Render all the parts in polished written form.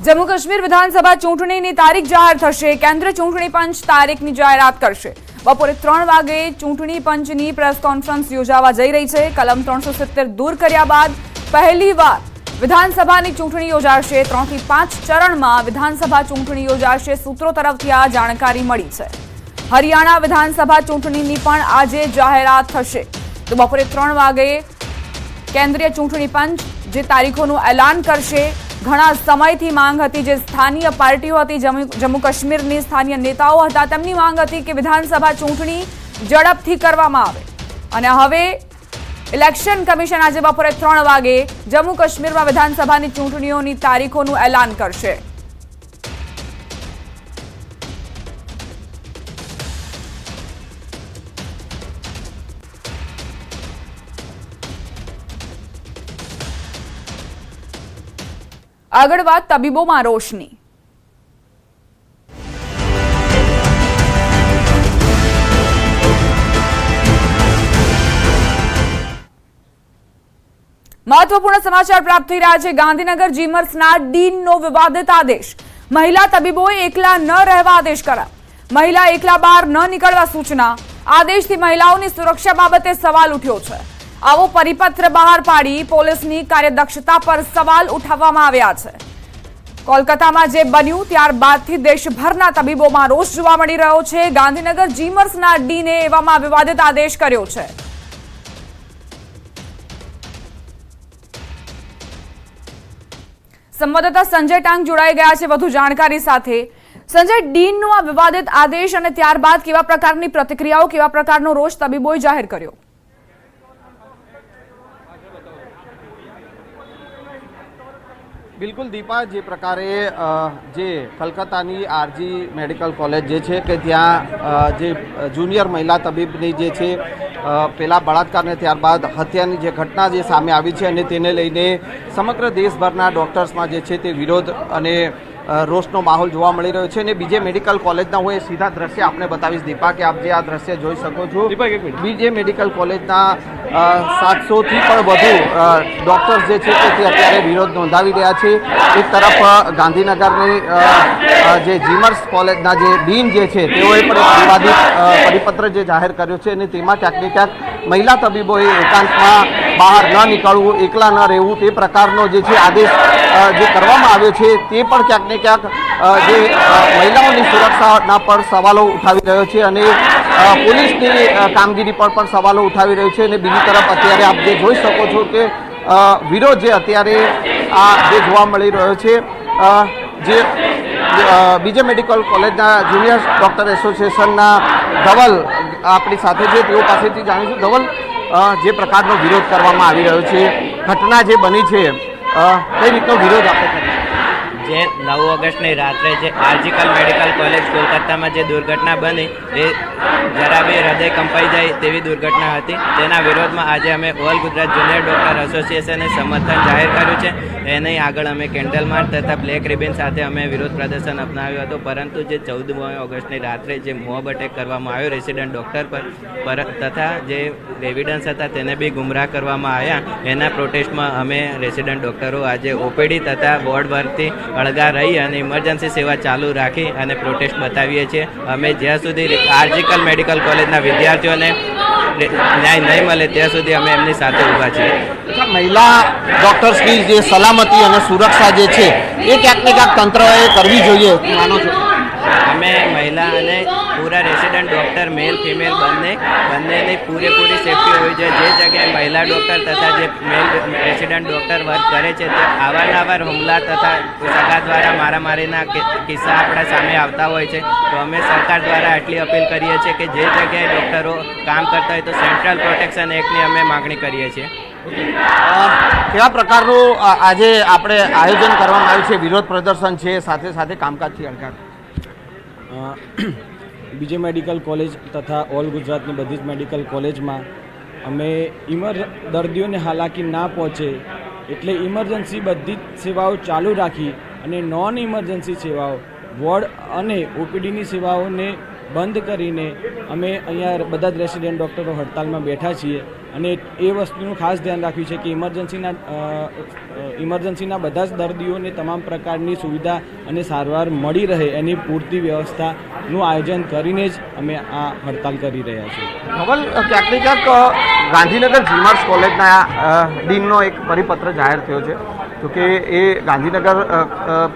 જમ્મુ કાશ્મીર વિધાનસભા ચૂંટણીની તારીખ જાહેર થશે। કેન્દ્રીય ચૂંટણી પંચ તારીખની જાહેરાત કરશે। બપોરે 3 વાગે ચૂંટણી પંચની પ્રેસ કોન્ફરન્સ યોજાવા જઈ રહી છે। કલમ 370 દૂર કર્યા બાદ પહેલીવાર વિધાનસભાની ચૂંટણી યોજાશે। 3 થી 5 ચરણમાં વિધાનસભા ચૂંટણી યોજાશે। સૂત્રો તરફથી આ જાણકારી મળી છે। હરિયાણા વિધાનસભા ચૂંટણીની પણ આજે જાહેરાત થશે। તો બપોરે 3 વાગે કેન્દ્રીય ચૂંટણી પંચ જે તારીખોનું એલાન કરશે। ઘણા સમયથી માંગ હતી, જે સ્થાનીય પાર્ટીઓ હતી, જમ્મુ કાશ્મીરની સ્થાનીય નેતાઓ હતા, તેમની માંગ હતી કે વિધાનસભા ચૂંટણી ઝડપથી કરવામાં આવે અને હવે ઇલેક્શન કમિશન આજે બપોરે 3 વાગે જમ્મુ કાશ્મીરમાં વિધાનસભાની ચૂંટણીઓની તારીખોનું એલાન કરશે। આગળ વાત તબીબોમાં રોશની। મહત્વપૂર્ણ સમાચાર પ્રાપ્ત થઈ રહ્યા છે। ગાંધીનગર જીમર્સના ડીનનો વિવાદિત આદેશ। મહિલા તબીબોએ એકલા ન રહેવા આદેશ કરાયો। મહિલા એકલા બહાર ન નીકળવા સૂચના। આદેશથી મહિલાઓની સુરક્ષા બાબતે સવાલ ઉઠ્યો છે। આવો પરિપત્ર બહાર પાડી પોલીસની કાર્યદક્ષતા પર સવાલ ઉઠાવવામાં આવ્યા છે। કોલકાતામાં જે બન્યું ત્યારબાદથી દેશભરના તબીબોમાં રોષ જોવા મળી રહ્યો છે। ગાંધીનગર જીમર્સના ડીને એવામાં વિવાદિત આદેશ કર્યો છે। સંવાદદાતા સંજય ટાંગ જોડાઈ ગયા છે વધુ જાણકારી સાથે। સંજય, ડીનનો આ વિવાદિત આદેશ અને ત્યારબાદ કેવા પ્રકારની પ્રતિક્રિયાઓ, કેવા પ્રકારનો રોષ તબીબોએ જાહેર કર્યો? બિલકુલ દીપા, જે પ્રકારે જે કલકત્તાની આરજી મેડિકલ કોલેજ જે છે કે ત્યાં જે જુનિયર મહિલા તબીબની જે છે પેલા બળાત્કારને ત્યારબાદ હત્યાની જે ઘટના જે સામે આવી છે અને તેને લઈને સમગ્ર દેશભરના ડૉક્ટર્સમાં જે છે તે વિરોધ અને રોષનો માહોલ જોવા મળી રહ્યો છે। અને બીજે મેડિકલ કોલેજના હું એ સીધા દ્રશ્ય આપને બતાવીશ દીપા કે આપ જે આ દ્રશ્ય જોઈ શકો છો। બીજે મેડિકલ કોલેજના 700થી પણ વધુ ડૉક્ટર્સ જે છે તે અત્યારે વિરોધ નોંધાવી રહ્યા છે। એક તરફ ગાંધીનગરની જે જીમર્સ કોલેજના જે ડીન જે છે તેઓએ પણ વિવાદિત પરિપત્ર જે જાહેર કર્યો છે અને તેમાં ક્યાંક ને ક્યાંક મહિલા તબીબોએ એકાંતમાં બહાર ન નીકળવું, એકલા ન રહેવું તે પ્રકારનો જે છે આદેશ જે કરવામાં આવ્યો છે તે પણ ક્યાંક ને ક્યાંક જે મહિલાઓની સુરક્ષાના પર સવાલો ઉઠાવી રહ્યો છે અને પોલીસની કામગીરી પર પણ સવાલો ઉઠાવી રહ્યો છે। અને બીજી તરફ અત્યારે આપ જે જોઈ શકો છો કે વિરોધ જે અત્યારે આ જે જોવા મળી રહ્યો છે, જે બીજે મેડિકલ કોલેજના જુનિયર ડૉક્ટર એસોસિએશનના ધવલ આપણી સાથે છે, તેઓ પાસેથી જાણીશું। ધવલ, જે પ્રકારનો વિરોધ કરવામાં આવી રહ્યો છે, ઘટના જે બની છે, કઈ રીતનો વિરોધ આપણે કરીએ? જે 9 ઓગસ્ટની રાત્રે જે આરજીકલ મેડિકલ કોલેજ કોલકાતામાં જે દુર્ઘટના બની એ જરા બી હૃદય કંપાઈ જાય તેવી દુર્ઘટના હતી। તેના વિરોધમાં આજે અમે ઓલ ગુજરાત જુનિયર ડૉક્ટર એસોસિએશને સમર્થન જાહેર કર્યું છે। એની આગળ અમે કેન્ડલ માર્ચ તથા બ્લેક રિબન સાથે અમે વિરોધ પ્રદર્શન અપનાવ્યું હતું। પરંતુ જે 14 ઓગસ્ટની રાત્રે જે મોબ અટેક કરવામાં આવ્યો રેસિડન્ટ ડૉક્ટર પર તથા જે એવિડન્સ હતા તેને બી ગુમરાહ કરવામાં આવ્યા, એના પ્રોટેસ્ટમાં અમે રેસિડન્ટ ડૉક્ટરો આજે ઓપીડી તથા વોર્ડ વર્કથી અળગા રહી અને ઇમરજન્સી સેવા ચાલુ રાખી અને પ્રોટેસ્ટ બતાવીએ છીએ। અમે જ્યાં સુધી આરજીકલ મેડિકલ કોલેજના વિદ્યાર્થીઓને ન્યાય નહીં મળે ત્યાં સુધી અમે એમની સાથે ઊભા છીએ। મહિલા ડૉક્ટર્સની જે સલામતી અને સુરક્ષા જે છે એ ક્યાંક ને ક્યાંક તંત્રએ કરવી જોઈએ માનો છો? અમે મહિલા અને પૂરા રેસિડન્ટ ડૉક્ટર મેલ ફિમેલ બંનેની પૂરેપૂરી સેફટી હોવી જોઈએ। જે જગ્યાએ મહિલા ડૉક્ટર તથા જે મેલ રેસિડન્ટ ડૉક્ટર વર્ક કરે છે તે અવારનવાર હુમલા તથા સગા દ્વારા મારામારીના કિસ્સા આપણા સામે આવતા હોય છે। તો અમે સરકાર દ્વારા આટલી અપીલ કરીએ છીએ કે જે જગ્યાએ ડૉક્ટરો કામ કરતા હોય તો સેન્ટ્રલ પ્રોટેક્શન એક્ટની અમે માગણી કરીએ છીએ। કેવા પ્રકારનું આજે આપણે આયોજન કરવામાં આવ્યું છે? વિરોધ પ્રદર્શન છે, સાથે સાથે કામકાજથી અળગા? બીજે મેડિકલ કોલેજ તથા ઓલ ગુજરાતની બધી જ મેડિકલ કોલેજમાં અમે દર્દીઓને હાલાકી ના પહોંચે એટલે ઇમરજન્સી બધી જ સેવાઓ ચાલુ રાખી અને નોન ઇમરજન્સી સેવાઓ, વોર્ડ અને ઓપીડીની સેવાઓને બંધ કરીને અમે અહીંયા બધા જ રેસિડેન્ટ ડૉક્ટરો હડતાલમાં બેઠા છીએ અને એ વસ્તુનું ખાસ ધ્યાન રાખ્યું છે કે ઇમરજન્સીના બધા જ દર્દીઓને તમામ પ્રકારની સુવિધા અને સારવાર મળી રહે એની પૂરતી વ્યવસ્થાનું આયોજન કરીને જ અમે આ હડતાલ કરી રહ્યા છીએ. ધવલ, ક્યાંક ને ક્યાંક ગાંધીનગર જીમાર્સ કોલેજના ડીનનો એક પરિપત્ર જાહેર થયો છે, જોકે એ ગાંધીનગર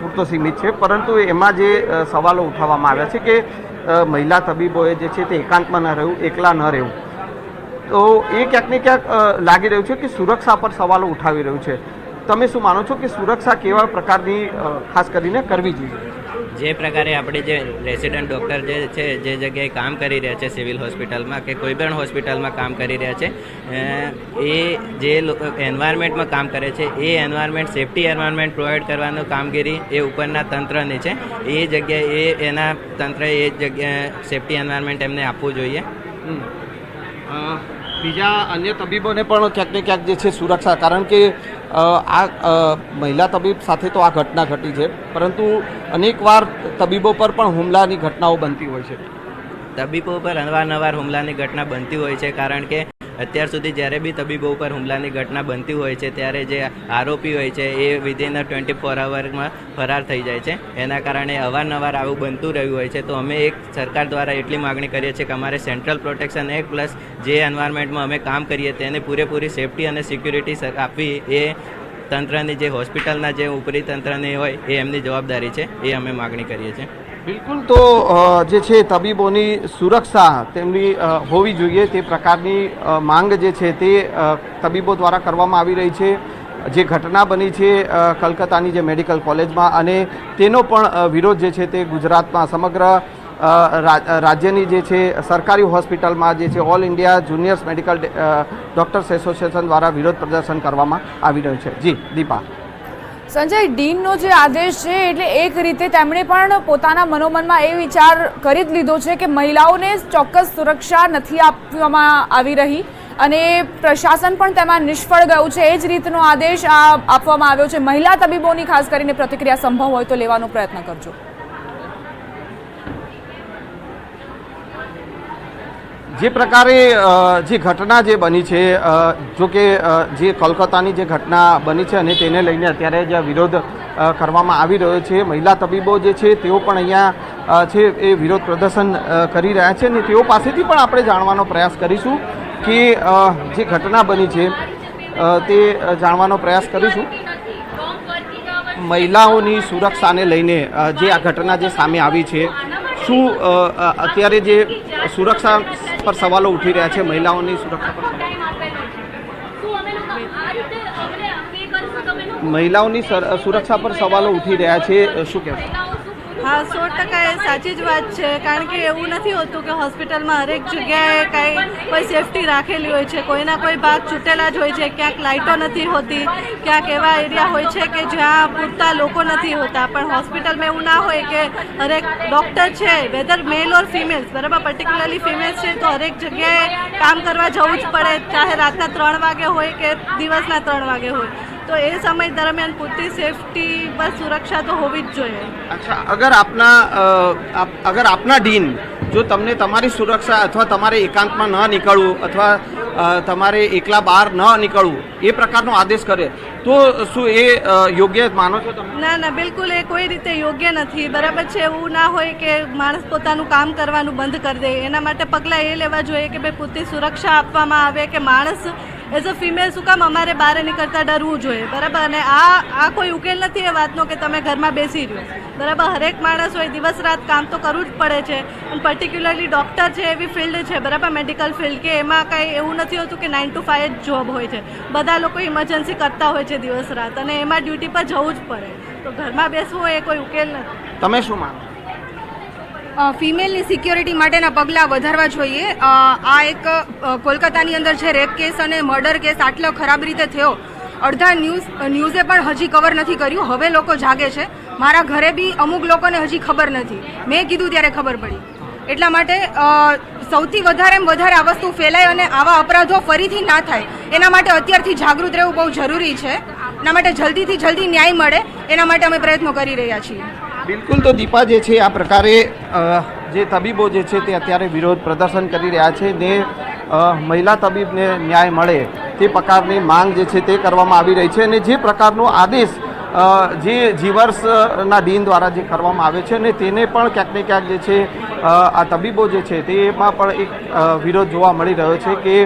પૂરતો સીમિત છે, પરંતુ એમાં જે સવાલો ઉઠાવવામાં આવ્યા છે કે મહિલા તબીબોએ જે છે તે એકાંતમાં ન રહેવું, એકલા ન રહેવું, તો એ ક્યાંક ને ક્યાંક લાગી રહ્યું છે કે સુરક્ષા પર સવાલો ઉઠાવી રહ્યું છે. તમે શું માનો છો કે સુરક્ષા કેવા પ્રકારની ખાસ કરીને કરવી જોઈએ? જે પ્રકારે આપણે જે રેસિડન્ટ ડૉક્ટર જે છે જે જગ્યાએ કામ કરી રહ્યા છે સિવિલ હોસ્પિટલમાં કે કોઈ પણ હોસ્પિટલમાં કામ કરી રહ્યા છે, એ જે એન્વાયરમેન્ટમાં કામ કરે છે એ એન્વાયરમેન્ટ સેફ્ટી એન્વાયરમેન્ટ પ્રોવાઈડ કરવાનું કામગીરી એ ઉપરના તંત્રની છે. એ જગ્યાએ એના તંત્રએ એ જગ્યાએ સેફ્ટી એન્વાયરમેન્ટ એમને આપવું જોઈએ. બીજા અન્ય તબીબોને પણ ક્યાંક ને ક્યાંક જે છે સુરક્ષા, કારણ કે આ મહિલા તબીબ સાથે તો આ ઘટના ઘટી છે, પરંતુ અનેકવાર તબીબો પર પણ હુમલાની ઘટનાઓ બનતી હોય છે. તબીબો પર અવારનવાર હુમલાની ઘટના બનતી હોય છે, કારણ કે અત્યાર સુધી જ્યારે બી તબીબો ઉપર હુમલાની ઘટના બનતી હોય છે ત્યારે જે આરોપી હોય છે એ વિધિન 24 અવરમાં ફરાર થઈ જાય છે. એના કારણે અવારનવાર આવું બનતું રહ્યું હોય છે. તો અમે એક સરકાર દ્વારા એટલી માગણી કરીએ છીએ કે અમારે સેન્ટ્રલ પ્રોટેક્શન એક્ટ પ્લસ જે એન્વાયરમેન્ટમાં અમે કામ કરીએ તેને પૂરેપૂરી સેફ્ટી અને સિક્યુરિટી આપવી એ તંત્રની, જે હોસ્પિટલના જે ઉપરી તંત્રની હોય એ એમની જવાબદારી છે, એ અમે માગણી કરીએ છીએ. બિલકુલ. તો જે છે તબીબોની સુરક્ષા તેમની હોવી જોઈએ તે પ્રકારની માંગ જે છે તે તબીબો દ્વારા કરવામાં આવી રહી છે. જે ઘટના બની છે કલકત્તાની જે મેડિકલ કોલેજમાં, અને તેનો પણ વિરોધ જે છે તે ગુજરાતમાં સમગ્ર રાજ્યની જે છે સરકારી હોસ્પિટલમાં જે છે all India juniors medical doctors association દ્વારા વિરોધ પ્રદર્શન કરવામાં આવી રહ્યું છે. જી દીપા. સંજય, ડીનનો જે આદેશ છે એટલે એક રીતે તેમણે પણ પોતાના મનોમનમાં એ વિચાર કરી જ લીધો છે કે મહિલાઓને ચોક્કસ સુરક્ષા નથી આપવામાં આવી રહી અને પ્રશાસન પણ તેમાં નિષ્ફળ ગયું છે. એ જ રીતનો આદેશ આપવામાં આવ્યો છે. મહિલા તબીબોની ખાસ કરીને પ્રતિક્રિયા સંભવ હોય તો લેવાનો પ્રયત્ન કરજો. જે પ્રકારે જે ઘટના જે બની છે, જો કે જે કોલકાતાની જે ઘટના બની છે અને તેને લઈને અત્યારે જે વિરોધ કરવામાં આવી રહ્યો છે, મહિલા તબીબો જે છે તેઓ પણ અહીંયા છે એ વિરોધ પ્રદર્શન કરી રહ્યા છે અને તેઓ પાસેથી પણ આપણે જાણવાનો પ્રયાસ કરીશું કે જે ઘટના બની છે તે જાણવાનો પ્રયાસ કરીશું. મહિલાઓની સુરક્ષાને લઈને જે આ ઘટના જે સામે આવી છે, શું અત્યારે જે સુરક્ષા પર સવાલો ઉઠી રહ્યા છે, મહિલાઓની સુરક્ષા પર મહિલાઓની સુરક્ષા પર સવાલો ઉઠી રહ્યા છે, શું કહેશો? હા, 100% એ સાચી જ વાત છે. કારણ કે એવું નથી હોતું કે હોસ્પિટલમાં હરેક જગ્યાએ કાંઈ કોઈ સેફટી રાખેલી હોય છે. કોઈના કોઈ ભાગ છૂટેલા જ હોય છે. ક્યાંક લાઇટો નથી હોતી, ક્યાંક એવા એરિયા હોય છે કે જ્યાં પૂરતા લોકો નથી હોતા. પણ હોસ્પિટલમાં એવું ના હોય કે હરેક ડૉક્ટર છે, વેધર મેલ ઓર ફિમેલ્સ, બરાબર, પર્ટિક્યુલરલી ફિમેલ્સ છે તો હરેક જગ્યાએ કામ કરવા જવું જ પડે, ચાહે રાતના 3 વાગે હોય કે દિવસના 3 વાગે હોય. તો એ સમય દરમિયાન પૂરતી સેફટી બસ સુરક્ષા તો હોવી જ જોઈએ. અચ્છા, અગર આપના ડીન જો તમને તમારી સુરક્ષા અથવા તમારે એકાંતમાં ન નીકળવું અથવા તમારે એકલા બહાર ન નીકળવું એ પ્રકારનો આદેશ કરે તો શું એ યોગ્ય માનો છો તમે? ના ના, બિલકુલ એ કોઈ રીતે યોગ્ય નથી. બરાબર છે, એવું ના હોય કે માણસ પોતાનું કામ કરવાનું બંધ કરી દે. એના માટે પગલાં એ લેવા જોઈએ કે ભાઈ પૂરતી સુરક્ષા આપવામાં આવે કે માણસ એઝ અ ફિમેલ શું કામ અમારે બહાર નીકળતા ડરવું જોઈએ, બરાબર. અને આ કોઈ ઉકેલ નથી એ વાતનો કે તમે ઘરમાં બેસી રહ્યો, બરાબર. હરેક માણસ હોય દિવસ રાત કામ તો કરવું જ પડે છે. અને પર્ટિક્યુલરલી ડૉક્ટર છે એવી ફિલ્ડ છે, બરાબર, મેડિકલ ફિલ્ડ, કે એમાં કાંઈ એવું નથી હોતું કે 9 to 5 જ જોબ હોય છે. બધા લોકો ઇમરજન્સી કરતા હોય છે દિવસ રાત અને એમાં ડ્યુટી પર જવું જ પડે. તો ઘરમાં બેસવું હોય એ કોઈ ઉકેલ નથી. તમે શું માનો? ફિમેલની સિક્યોરિટી માટેના પગલાં વધારવા જોઈએ. આ એક કોલકાતાની અંદર છે રેપ કેસ અને મર્ડર કેસ આટલો ખરાબ રીતે થયો. અડધા ન્યૂઝે પણ હજી કવર નથી કર્યું. હવે લોકો જાગે છે. મારા ઘરે બી અમુક લોકોને હજી ખબર નથી. મેં કીધું ત્યારે ખબર પડી. એટલા માટે સૌથી વધારે આ વસ્તુ ફેલાય અને આવા અપરાધો ફરીથી ના થાય એના માટે અત્યારથી જાગૃત રહેવું બહુ જરૂરી છે. એના માટે જલ્દીથી જલ્દી ન્યાય મળે એના માટે અમે પ્રયત્નો કરી રહ્યા છીએ. બિલકુલ. તો દીપા જે છે આ પ્રકારે જે તબીબો જે છે તે અત્યારે વિરોધ પ્રદર્શન કરી રહ્યા છે ને મહિલા તબીબને ન્યાય મળે તે પ્રકારની માંગ જે છે તે કરવામાં આવી રહી છે અને જે પ્રકારનો આદેશ જે જીવર્સના ડીન દ્વારા જે કરવામાં આવે છે અને તેને પણ ક્યાંક ને ક્યાંક જે છે આ તબીબો જે છે તેમાં પણ એક વિરોધ જોવા મળી રહ્યો છે કે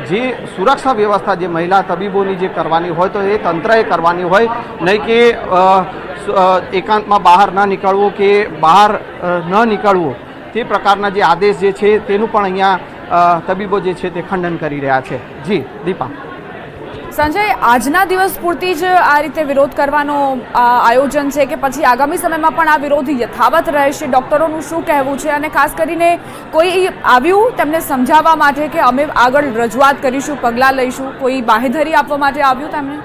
જે સુરક્ષા વ્યવસ્થા જે મહિલા તબીબોની જે કરવાની હોય તો એ તંત્રએ કરવાની હોય, નહીં કે એકાંતમાં બહાર ન નીકળવું કે બહાર ન નીકળવું તે પ્રકારના જે આદેશ જે છે તેનું પણ અહીંયા તબીબો જે છે તે ખંડન કરી રહ્યા છે. જી દીપા. સંજય, આજના દિવસ પૂરતી જ આ રીતે વિરોધ કરવાનો આયોજન છે કે પછી આગામી સમયમાં પણ આ વિરોધ યથાવત રહેશે? ડોક્ટરોનું શું કહેવું છે અને ખાસ કરીને કોઈ આવ્યું તેમને સમજાવવા માટે કે અમે આગળ રજૂઆત કરીશું, પગલાં લઈશું, કોઈ બાહેધરી આપવા માટે આવ્યું તેમને?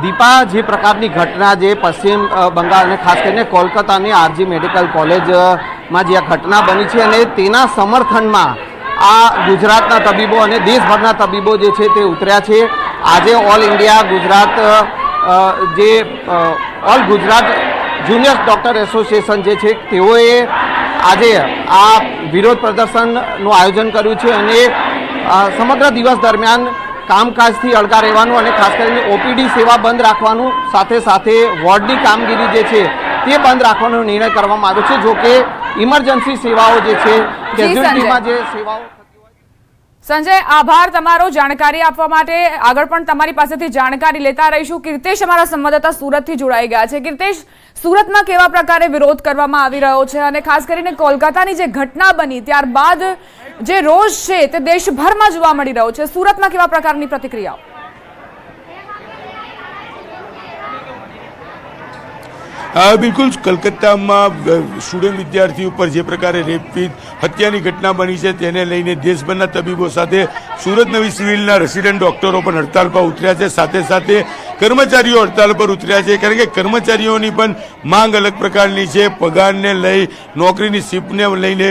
દીપા, જે પ્રકારની ઘટના જે પશ્ચિમ બંગાળ અને ખાસ કરીને કોલકાતાની આરજી મેડિકલ કોલેજમાં જે આ ઘટના બની છે અને તેના સમર્થનમાં આ ગુજરાતના તબીબો અને દેશભરના તબીબો જે છે તે ઉતર્યા છે. આજે ઓલ ઇન્ડિયા ગુજરાત જે all Gujarat junior doctor association જે છે તેઓએ આજે આ વિરોધ પ્રદર્શનનું આયોજન કર્યું છે અને સમગ્ર દિવસ દરમિયાન કામકાજથી અળગા રહેવાનું અને ખાસ કરીને ઓપીડી સેવા બંધ રાખવાનું, સાથે સાથે વોર્ડની કામગીરી જે છે તે બંધ રાખવાનો નિર્ણય કરવામાં આવ્યો છે. જો કે ઇમરજન્સી સેવાઓ જે છે કેઝ્યુઅલ્ટીમાં જે સેવાઓ. સંજય, આભાર તમારો જાણકારી આપવા માટે. આગળ પણ તમારી પાસેથી જાણકારી લેતા રહીશું. કીર્તેશ અમારા સંવાદદાતા સુરતથી જોડાઈ ગયા છે. કીર્તેશ, સુરતમાં કેવા પ્રકારે વિરોધ કરવામાં આવી રહ્યો છે અને ખાસ કરીને કોલકાતાની જે ઘટના બની ત્યારબાદ જે રોષ છે તે દેશભરમાં જોવા મળી રહ્યો છે, સુરતમાં કેવા પ્રકારની પ્રતિક્રિયાઓ? બિલકુલ, કલકત્તામાં સ્ટુડન્ટ વિદ્યાર્થી ઉપર જે પ્રકારે રેપથી હત્યાની ઘટના બની છે તેને લઈને દેશભરના તબીબો સાથે સુરત નવી સિવિલના રેસિડેન્ટ ડોક્ટરો પણ હડતાલ પર ઉતર્યા છે. સાથે સાથે કર્મચારીઓ હડતાલ પર ઉતર્યા છે, કારણ કે કર્મચારીઓની પણ માંગ અલગ પ્રકારની છે. પગારને લઈ, નોકરીની શિફ્ટને લઈને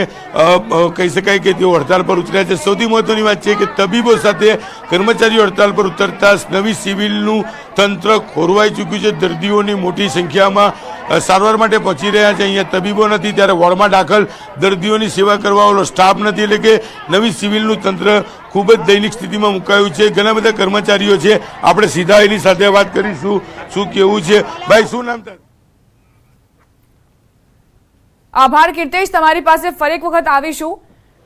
કહી શકાય કે તેઓ હડતાલ પર ઉતર્યા છે. સૌથી મહત્વની વાત છે કે તબીબો સાથે કર્મચારીઓ હડતાલ પર ઉતરતા નવી સિવિલનું તંત્ર ખોરવાઈ ચૂક્યું છે. દર્દીઓની મોટી સંખ્યામાં સારવાર માટે પહોંચી રહ્યા છે. અહીંયા તબીબો નથી ત્યારે વોર્ડમાં દાખલ દર્દીઓની સેવા કરવાવાળો સ્ટાફ નથી, એટલે કે નવી સિવિલનું તંત્ર ખૂબ જ દયનીય સ્થિતિમાં મુકાયું છે. ઘણા બધા કર્મચારીઓ છે, આપણે સીધા એની સાથે વાત કરીશું શું કેવું છે. ભાઈ, શું નામ તારું? આભાર કીર્તેશ, તમારી પાસે ફરી એક વખત આવીશું.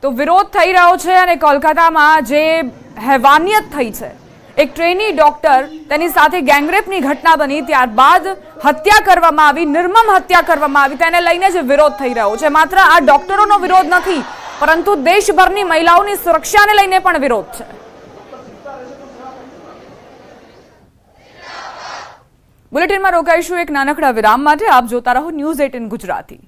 તો વિરોધ થઈ રહ્યો છે અને કોલકાતામાં જે હેવાનિયત થઈ છે, એક ટ્રેની ડોક્ટર તેની સાથે ગેંગરેપની ઘટના બની ત્યારબાદ હત્યા કરવામાં આવી, નિર્મમ હત્યા કરવામાં આવી, તેને લઈને જ વિરોધ થઈ રહ્યો છે. માત્ર આ ડોક્ટરોનો વિરોધ નથી, પરંતુ દેશભરની મહિલાઓની સુરક્ષાને લઈને પણ વિરોધ છે. બુલેટિનમાં રોકાઈશું એક નાનકડા વિરામ માટે. આપ જોતા રહો ન્યૂઝ 18 ગુજરાતી.